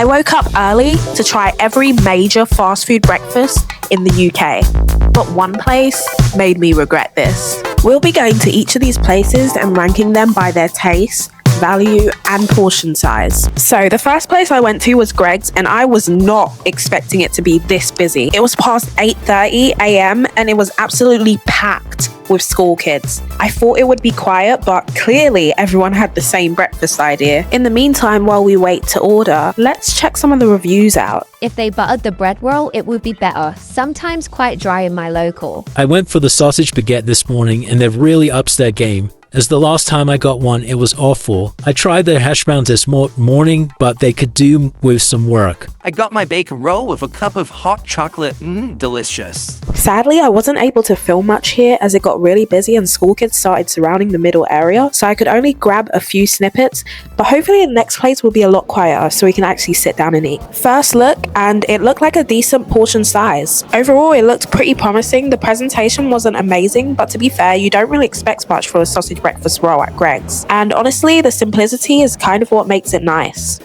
I woke up early to try every major fast food breakfast in the UK, but one place made me regret this. We'll be going to each of these places and ranking them by their taste, value and portion size. So the first place I went to was Greggs, and I was not expecting it to be this busy. It was past 8:30 a.m. and it was absolutely packed with school kids. I thought it would be quiet, but clearly everyone had the same breakfast idea. In the meantime, while we wait to order, let's check some of the reviews out. If they buttered the bread roll, it would be better. Sometimes quite dry in my local. I went for the sausage baguette this morning and they've really upped their game. As the last time I got one, it was awful. I tried their hash browns this morning, but they could do with some work. I got my bacon roll with a cup of hot chocolate. Delicious. Sadly, I wasn't able to film much here as it got really busy and school kids started surrounding the middle area, so I could only grab a few snippets, but hopefully the next place will be a lot quieter so we can actually sit down and eat. First look, and it looked like a decent portion size. Overall, it looked pretty promising. The presentation wasn't amazing, but to be fair, you don't really expect much for a sausage breakfast roll at Greggs. And honestly, the simplicity is kind of what makes it nice.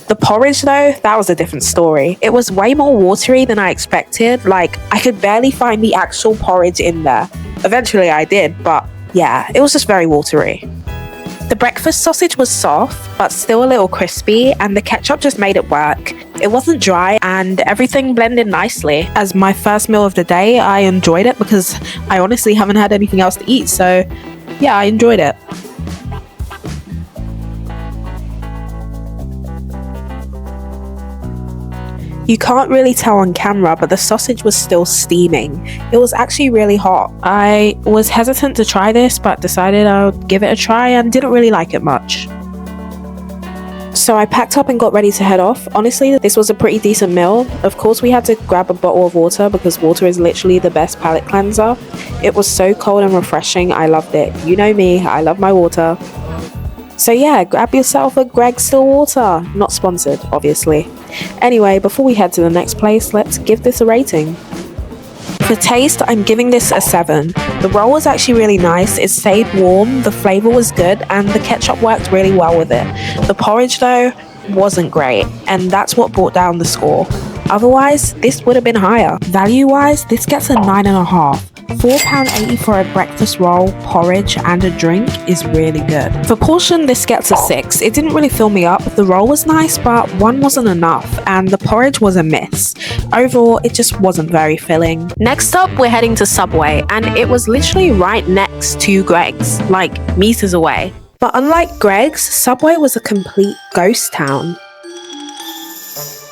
The porridge though, that was a different story. It was way more watery than I expected. Like, I could barely find the actual porridge in there. Eventually I did, but yeah, it was just very watery. The breakfast sausage was soft, but still a little crispy, and the ketchup just made it work. It wasn't dry and everything blended nicely. As my first meal of the day, I enjoyed it because I honestly haven't had anything else to eat, so yeah, I enjoyed it. You can't really tell on camera, but the sausage was still steaming. It was actually really hot. I was hesitant to try this, but decided I would give it a try and didn't really like it much. So I packed up and got ready to head off. Honestly, this was a pretty decent meal. Of course, we had to grab a bottle of water because water is literally the best palate cleanser. It was so cold and refreshing. I loved it. You know me, I love my water. So yeah, grab yourself a Greggs still water. Not sponsored, obviously. Anyway, before we head to the next place, let's give this a rating. For taste, I'm giving this a 7. The roll was actually really nice. It stayed warm, the flavour was good, and the ketchup worked really well with it. The porridge though, wasn't great, and that's what brought down the score. Otherwise, this would have been higher. Value-wise, this gets a 9.5. £4.80 for a breakfast roll, porridge and a drink is really good. For portion, this gets a 6. It didn't really fill me up. The roll was nice, but one wasn't enough, and the porridge was a miss. Overall, it just wasn't very filling. Next up, we're heading to Subway, and it was literally right next to Greggs, like meters away. But unlike Greggs, Subway was a complete ghost town.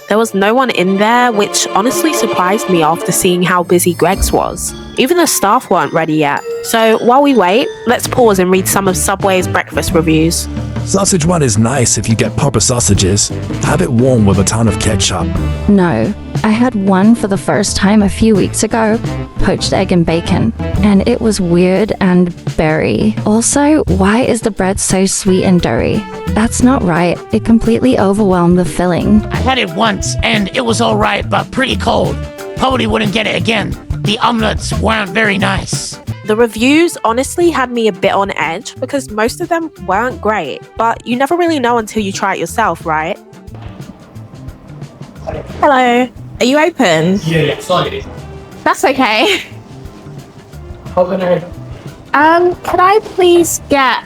There was no one in there, which honestly surprised me after seeing how busy Greggs was. Even the staff weren't ready yet. So while we wait, let's pause and read some of Subway's breakfast reviews. Sausage one is nice if you get proper sausages. Have it warm with a ton of ketchup. No, I had one for the first time a few weeks ago, poached egg and bacon, and it was weird and berry. Also, why is the bread so sweet and doughy? That's not right. It completely overwhelmed the filling. I had it once and it was alright, but pretty cold. Probably wouldn't get it again. The omelets weren't very nice. The reviews honestly had me a bit on edge because most of them weren't great, but you never really know until you try it yourself, right? Hello, are you open? Yeah, sorry. That's okay. How can I? Could I please get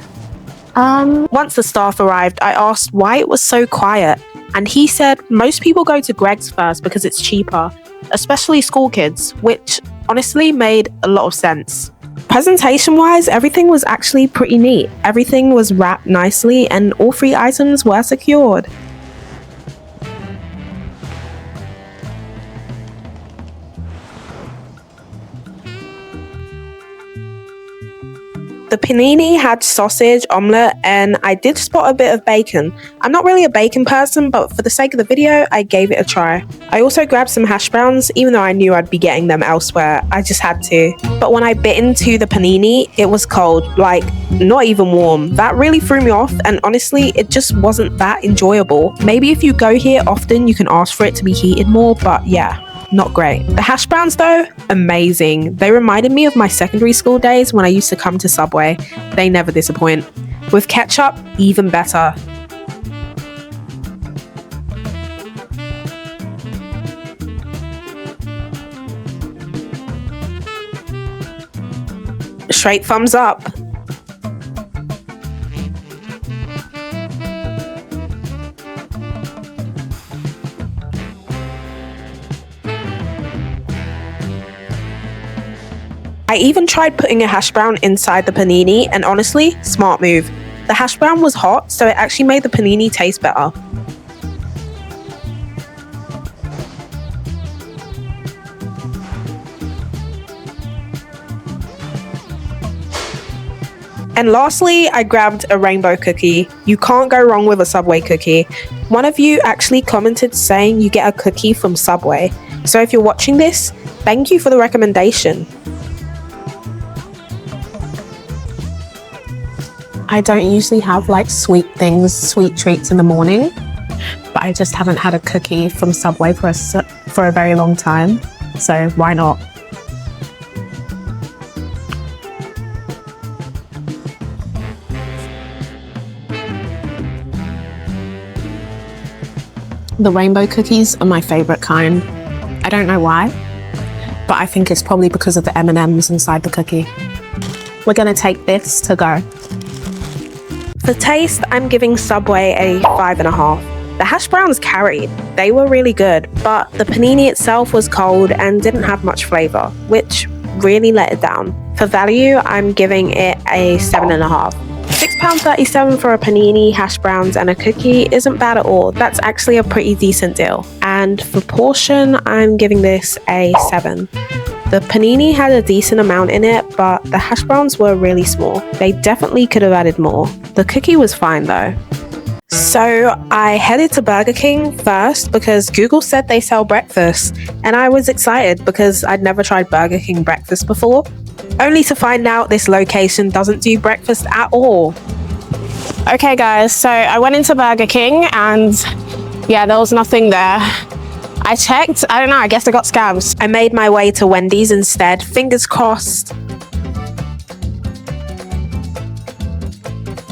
Once the staff arrived, I asked why it was so quiet, and he said most people go to Greggs first because it's cheaper, especially school kids, which honestly made a lot of sense. Presentation-wise, everything was actually pretty neat. Everything was wrapped nicely and all 3 items were secured. The panini had sausage, omelette, and I did spot a bit of bacon. I'm not really a bacon person, but for the sake of the video, I gave it a try. I also grabbed some hash browns, even though I knew I'd be getting them elsewhere. I just had to. But when I bit into the panini, it was cold, like not even warm. That really threw me off, and honestly, it just wasn't that enjoyable. Maybe if you go here often, you can ask for it to be heated more, but yeah. Not great. The hash browns though, amazing. They reminded me of my secondary school days when I used to come to Subway. They never disappoint. With ketchup, even better. Straight thumbs up. I even tried putting a hash brown inside the panini, and honestly, smart move. The hash brown was hot, so it actually made the panini taste better. And lastly, I grabbed a rainbow cookie. You can't go wrong with a Subway cookie. One of you actually commented saying you get a cookie from Subway. So if you're watching this, thank you for the recommendation. I don't usually have like sweet treats in the morning, but I just haven't had a cookie from Subway for a very long time. So why not? The rainbow cookies are my favorite kind. I don't know why, but I think it's probably because of the M&Ms inside the cookie. We're gonna take this to go. For taste, I'm giving Subway a 5.5. The hash browns carried. They were really good, but the panini itself was cold and didn't have much flavor, which really let it down. For value, I'm giving it a 7.5. £6.37 for a panini, hash browns, and a cookie isn't bad at all. That's actually a pretty decent deal. And for portion, I'm giving this a 7. The panini had a decent amount in it, but the hash browns were really small. They definitely could have added more. The cookie was fine though. So I headed to Burger King first because Google said they sell breakfast, and I was excited because I'd never tried Burger King breakfast before, only to find out this location doesn't do breakfast at all. Okay guys, so I went into Burger King and yeah, there was nothing there. I checked, I don't know, I guess I got scams. I made my way to Wendy's instead, fingers crossed.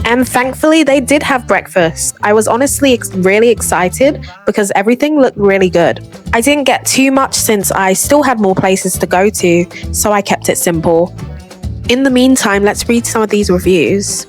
And thankfully they did have breakfast. I was honestly really excited because everything looked really good. I didn't get too much since I still had more places to go to, so I kept it simple. In the meantime, let's read some of these reviews.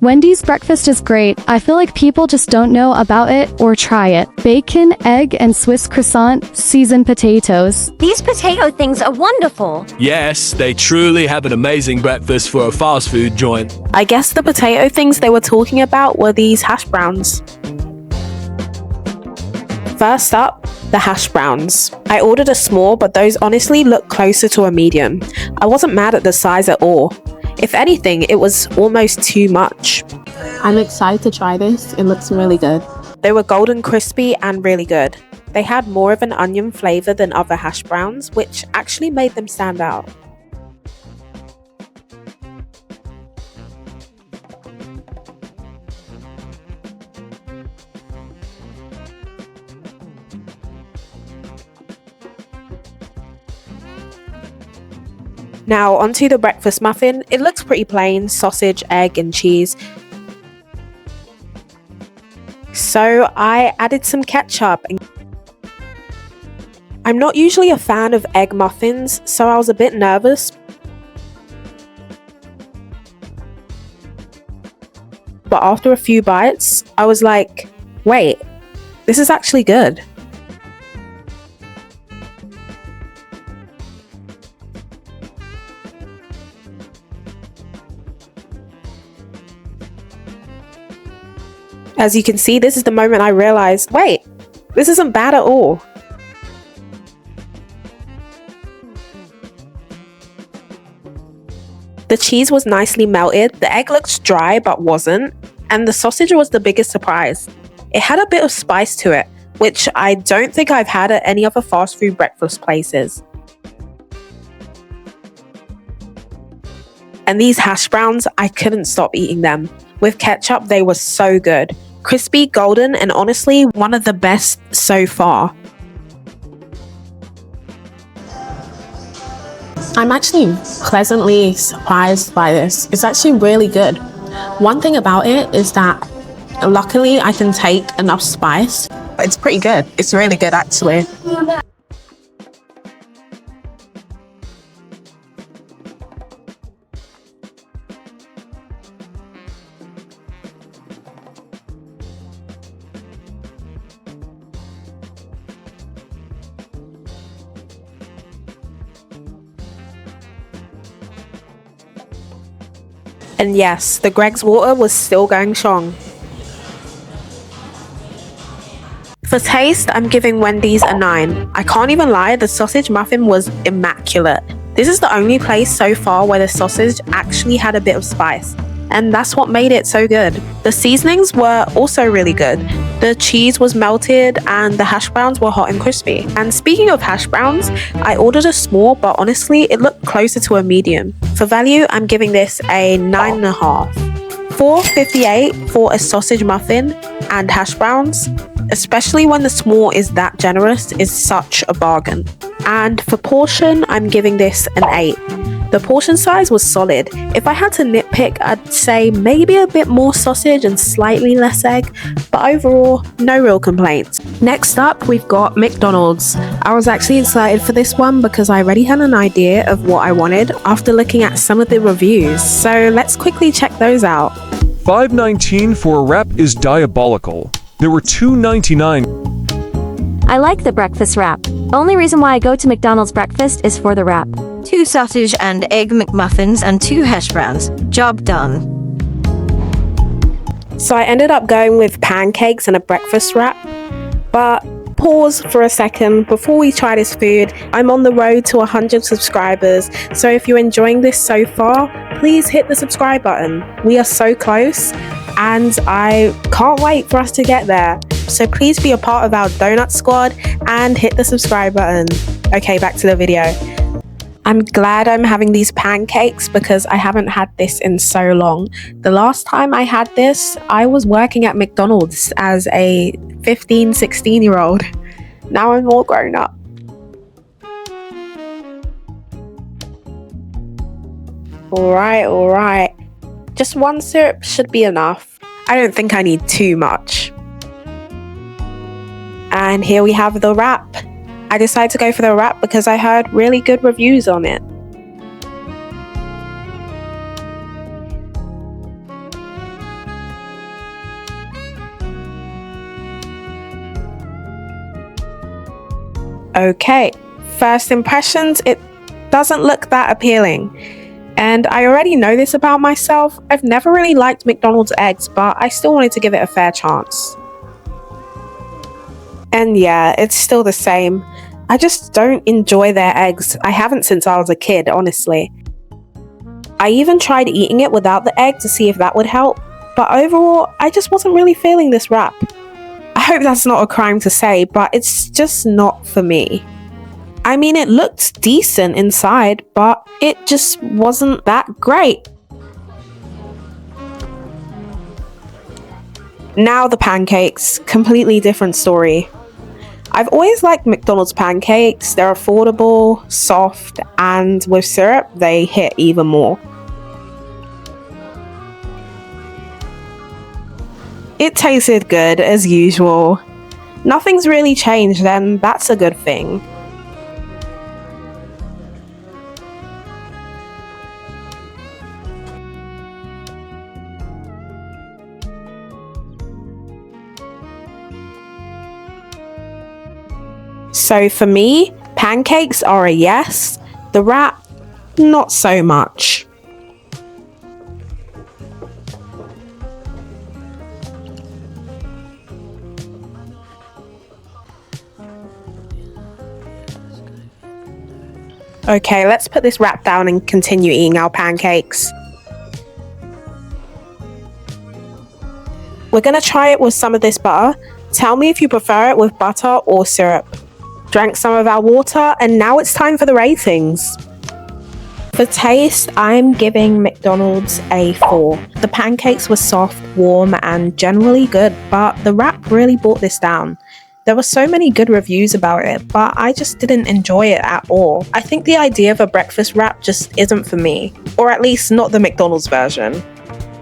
Wendy's breakfast is great. I feel like people just don't know about it or try it. Bacon, egg, and Swiss croissant, seasoned potatoes. These potato things are wonderful. Yes, they truly have an amazing breakfast for a fast food joint. I guess the potato things they were talking about were these hash browns. First up, the hash browns. I ordered a small, but those honestly look closer to a medium. I wasn't mad at the size at all. If anything, it was almost too much. I'm excited to try this. It looks really good. They were golden crispy and really good. They had more of an onion flavor than other hash browns, which actually made them stand out. Now onto the breakfast muffin. It looks pretty plain, sausage, egg and cheese. So I added some ketchup. I'm not usually a fan of egg muffins, so I was a bit nervous. But after a few bites, I was like, wait, this is actually good. As you can see, this is the moment I realized, wait, this isn't bad at all. The cheese was nicely melted, the egg looks dry but wasn't, and the sausage was the biggest surprise. It had a bit of spice to it, which I don't think I've had at any other fast food breakfast places. And these hash browns, I couldn't stop eating them. With ketchup, they were so good. Crispy, golden, and honestly, one of the best so far. I'm actually pleasantly surprised by this. It's actually really good. One thing about it is that luckily I can take enough spice. It's pretty good. It's really good actually. And yes, the Greg's water was still going strong. For taste, I'm giving Wendy's a 9. I can't even lie, the sausage muffin was immaculate. This is the only place so far where the sausage actually had a bit of spice, and that's what made it so good. The seasonings were also really good. The cheese was melted and the hash browns were hot and crispy. And speaking of hash browns, I ordered a small, but honestly, it looked closer to a medium. For value, I'm giving this a 9.5. $4.58 for a sausage muffin and hash browns, especially when the small is that generous, is such a bargain. And for portion, I'm giving this an 8. The portion size was solid. If I had to nitpick, I'd say maybe a bit more sausage and slightly less egg, but overall, no real complaints. Next up, we've got McDonald's. I was actually excited for this one because I already had an idea of what I wanted after looking at some of the reviews, so let's quickly check those out. $5.19 for a wrap is diabolical. There were $2.99. I like the breakfast wrap. Only reason why I go to McDonald's breakfast is for the wrap. 2 sausage and egg McMuffins and 2 hash browns. Job done. So I ended up going with pancakes and a breakfast wrap, but pause for a second before we try this food. I'm on the road to 100 subscribers, so if you're enjoying this so far, please hit the subscribe button. We are so close, and I can't wait for us to get there. So please be a part of our donut squad and hit the subscribe button. Okay, back to the video. I'm glad I'm having these pancakes because I haven't had this in so long. The last time I had this, I was working at McDonald's as a 15, 16-year-old. Now I'm all grown up. Alright. Just one syrup should be enough. I don't think I need too much. And here we have the wrap. I decided to go for the wrap because I heard really good reviews on it. Okay, first impressions, it doesn't look that appealing. And I already know this about myself. I've never really liked McDonald's eggs, but I still wanted to give it a fair chance. And yeah, it's still the same. I just don't enjoy their eggs. I haven't since I was a kid, honestly. I even tried eating it without the egg to see if that would help, but overall, I just wasn't really feeling this wrap. I hope that's not a crime to say, but it's just not for me. I mean, it looked decent inside, but it just wasn't that great. Now the pancakes, completely different story. I've always liked McDonald's pancakes. They're affordable, soft, and with syrup, they hit even more. It tasted good as usual. Nothing's really changed, and that's a good thing. So for me, pancakes are a yes. The wrap, not so much. Okay, let's put this wrap down and continue eating our pancakes. We're gonna try it with some of this butter. Tell me if you prefer it with butter or syrup. Drank some of our water, and now it's time for the ratings. For taste, I'm giving McDonald's a 4. The pancakes were soft, warm, and generally good, but the wrap really brought this down. There were so many good reviews about it, but I just didn't enjoy it at all. I think the idea of a breakfast wrap just isn't for me, or at least not the McDonald's version.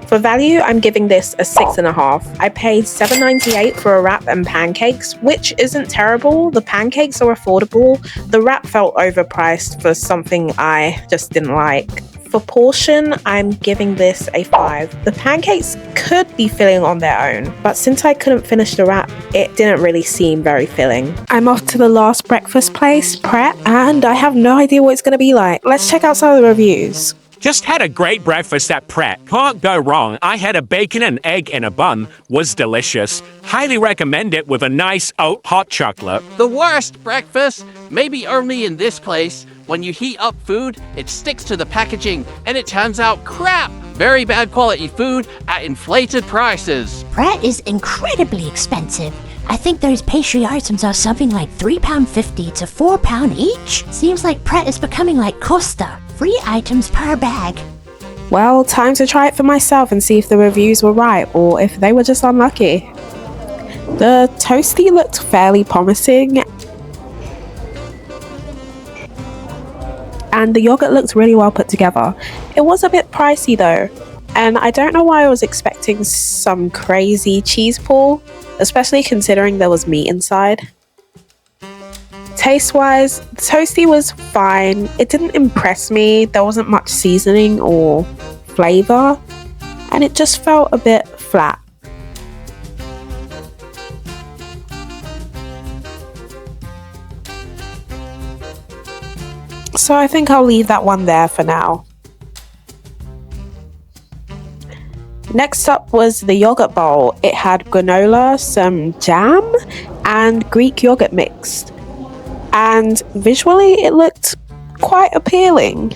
For value, I'm giving this a 6.5. I paid $7.98 for a wrap and pancakes, which isn't terrible. The pancakes are affordable. The wrap felt overpriced for something I just didn't like. For portion, I'm giving this a 5. The pancakes could be filling on their own, but since I couldn't finish the wrap, it didn't really seem very filling. I'm off to the last breakfast place, Pret, and I have no idea what it's going to be like. Let's check out some of the reviews. Just had a great breakfast at Pret. Can't go wrong. I had a bacon and egg in a bun. Was delicious. Highly recommend it with a nice oat hot chocolate. The worst breakfast? Maybe only in this place. When you heat up food, it sticks to the packaging and it turns out crap. Very bad quality food at inflated prices. Pret is incredibly expensive. I think those pastry items are something like £3.50 to £4 each. Seems like Pret is becoming like Costa. 3 items per bag. Well, time to try it for myself and see if the reviews were right or if they were just unlucky. The toasty looked fairly promising, and the yogurt looked really well put together. It was a bit pricey though, and I don't know why I was expecting some crazy cheese pull, especially considering there was meat inside. Taste-wise, the toasty was fine. It didn't impress me. There wasn't much seasoning or flavor, and it just felt a bit flat. So I think I'll leave that one there for now. Next up was the yogurt bowl. It had granola, some jam, and Greek yogurt mixed. And visually it looked quite appealing.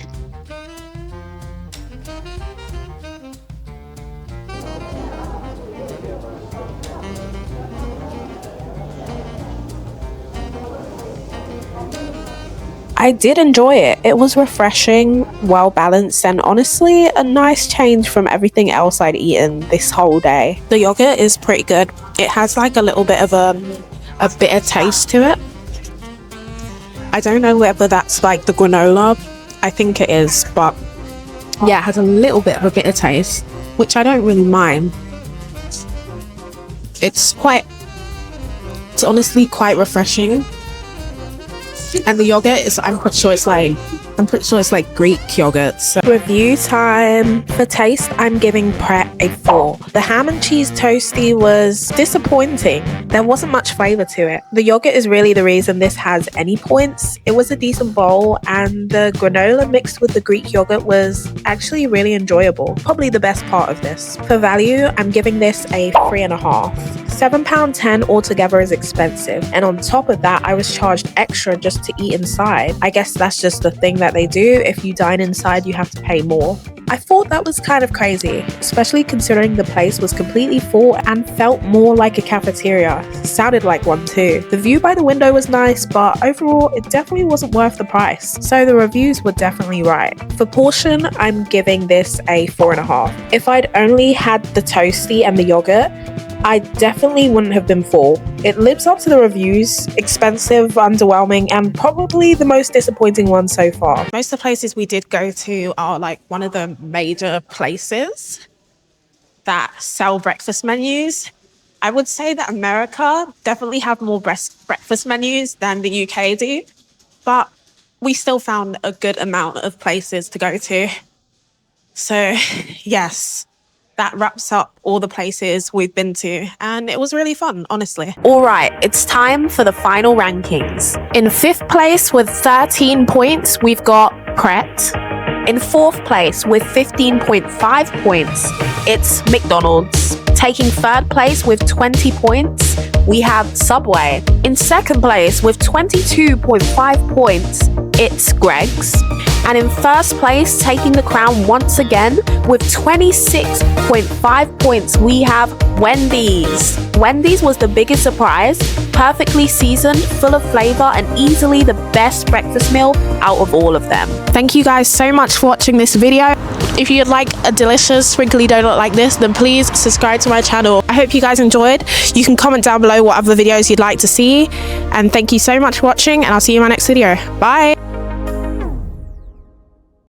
I did enjoy it. It was refreshing, well balanced, and honestly a nice change from everything else I'd eaten this whole day. The yogurt is pretty good. It has like a little bit of a bitter taste to it. I don't know whether that's like the granola. I think it is, but yeah, it has a little bit of a bitter taste, which I don't really mind. It's honestly quite refreshing. And the yogurt is, I'm pretty sure it's like Greek yogurt. So. Review time. For taste, I'm giving Pret a 4. The ham and cheese toasty was disappointing. There wasn't much flavor to it. The yogurt is really the reason this has any points. It was a decent bowl, and the granola mixed with the Greek yogurt was actually really enjoyable. Probably the best part of this. For value, I'm giving this a 3.5. £7.10 altogether is expensive, and on top of that I was charged extra just to eat inside. I guess that's just the thing that they do. If you dine inside you have to pay more. I thought that was kind of crazy, especially considering the place was completely full and felt more like a cafeteria. Sounded like one too. The view by the window was nice, but overall it definitely wasn't worth the price, so the reviews were definitely right. For portion, I'm giving this a 4.5. If I'd only had the toasty and the yogurt, I definitely wouldn't have been full. It lives up to the reviews. Expensive, underwhelming, and probably the most disappointing one so far. Most of the places we did go to are like one of the major places that sell breakfast menus. I would say that America definitely have more breakfast menus than the UK do, but we still found a good amount of places to go to. So yes. That wraps up all the places we've been to, and it was really fun, honestly. All right, it's time for the final rankings. In 5th place with 13 points, we've got Pret. In 4th place with 15.5 points, it's McDonald's. Taking 3rd place with 20 points, we have Subway. In 2nd place with 22.5 points, it's Greg's. And in 1st place, taking the crown once again with 26.5 points, we have Wendy's. Wendy's was the biggest surprise, perfectly seasoned, full of flavor, and easily the best breakfast meal out of all of them. Thank you guys so much for watching this video. If you'd like a delicious sprinkly donut like this, then please subscribe to my channel. I hope you guys enjoyed. You can comment down below what other videos you'd like to see. And thank you so much for watching, and I'll see you in my next video. Bye!